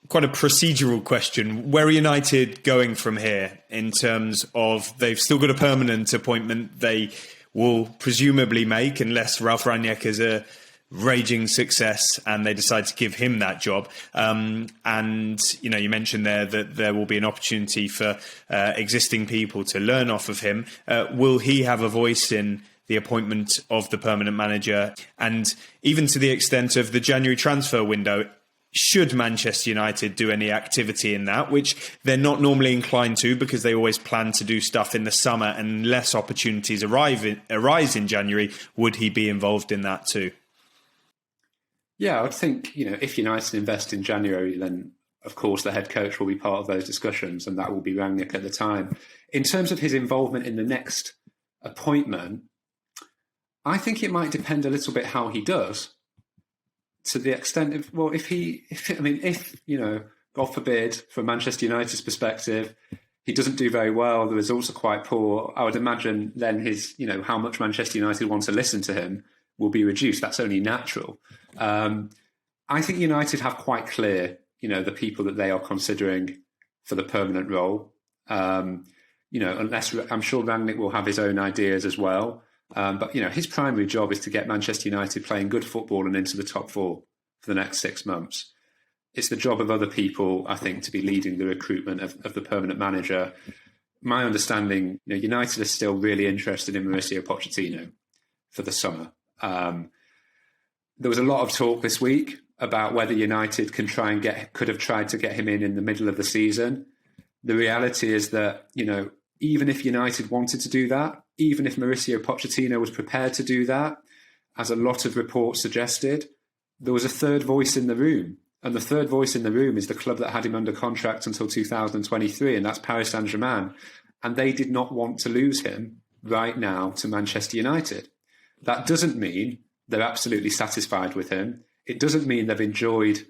quite a procedural question. Where are United going from here in terms of they've still got a permanent appointment they will presumably make unless Ralf Rangnick is a raging success and they decide to give him that job. And, you know, you mentioned there that there will be an opportunity for existing people to learn off of him. Will he have a voice in the appointment of the permanent manager? And even to the extent of the January transfer window, should Manchester United do any activity in that, which they're not normally inclined to because they always plan to do stuff in the summer, unless opportunities arise in January, would he be involved in that too? Yeah, I would think, you know, if United invest in January, then of course the head coach will be part of those discussions, and that will be Rangnick at the time. In terms of his involvement in the next appointment, I think it might depend a little bit how he does. To the extent of, well, if you know, God forbid, from Manchester United's perspective, he doesn't do very well, the results are quite poor, I would imagine then his, you know, how much Manchester United want to listen to him will be reduced. That's only natural. I think United have quite clear, you know, the people that they are considering for the permanent role. You know, unless I'm sure Rangnick will have his own ideas as well. But, you know, his primary job is to get Manchester United playing good football and into the top four for the next 6 months. It's the job of other people, I think, to be leading the recruitment of the permanent manager. My understanding, you know, United are still really interested in Mauricio Pochettino for the summer. There was a lot of talk this week about whether United could have tried to get him in the middle of the season. The reality is that, you know, even if United wanted to do that, even if Mauricio Pochettino was prepared to do that, as a lot of reports suggested, there was a third voice in the room. And the third voice in the room is the club that had him under contract until 2023, and that's Paris Saint-Germain. And they did not want to lose him right now to Manchester United. That doesn't mean they're absolutely satisfied with him. It doesn't mean they've enjoyed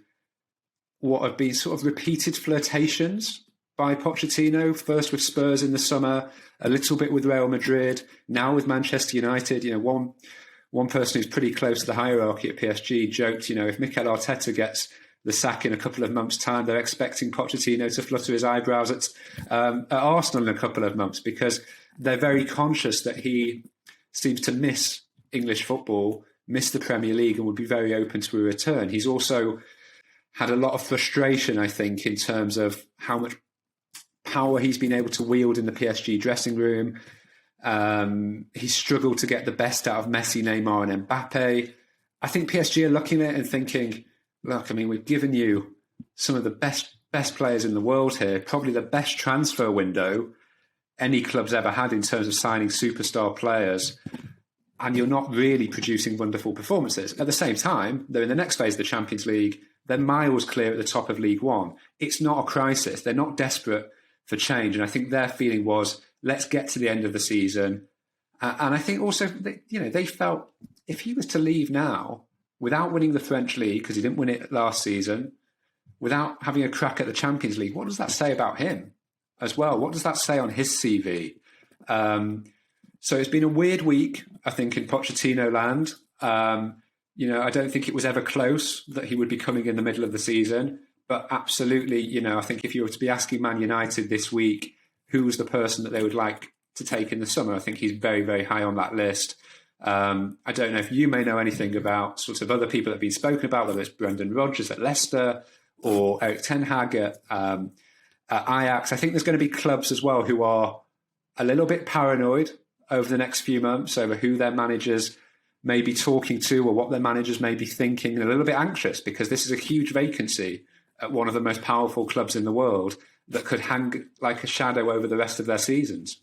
what have been sort of repeated flirtations by Pochettino, first with Spurs in the summer, a little bit with Real Madrid, now with Manchester United. You know, one person who's pretty close to the hierarchy at PSG joked, you know, if Mikel Arteta gets the sack in a couple of months' time, they're expecting Pochettino to flutter his eyebrows at Arsenal in a couple of months, because they're very conscious that he seems to miss English football, miss the Premier League, and would be very open to a return. He's also had a lot of frustration, I think, in terms of how much power he's been able to wield in the PSG dressing room. He's struggled to get the best out of Messi, Neymar and Mbappe. I think PSG are looking at it and thinking, look, I mean, we've given you some of the best players in the world here, probably the best transfer window any club's ever had in terms of signing superstar players, and you're not really producing wonderful performances. At the same time, they're in the next phase of the Champions League. They're miles clear at the top of League One. It's not a crisis. They're not desperate for change. And I think their feeling was, let's get to the end of the season. And I think also, they felt if he was to leave now without winning the French League, because he didn't win it last season, without having a crack at the Champions League, what does that say about him as well? What does that say on his CV? So it's been a weird week, I think, in Pochettino land. I don't think it was ever close that he would be coming in the middle of the season. But absolutely, I think if you were to be asking Man United this week, who was the person that they would like to take in the summer, I think he's very, very high on that list. I don't know if you may know anything about sort of other people that have been spoken about, whether it's Brendan Rodgers at Leicester or Erik ten Hag at Ajax. I think there's going to be clubs as well who are a little bit paranoid over the next few months over who their managers may be talking to or what their managers may be thinking, and a little bit anxious because this is a huge vacancy at one of the most powerful clubs in the world that could hang like a shadow over the rest of their seasons.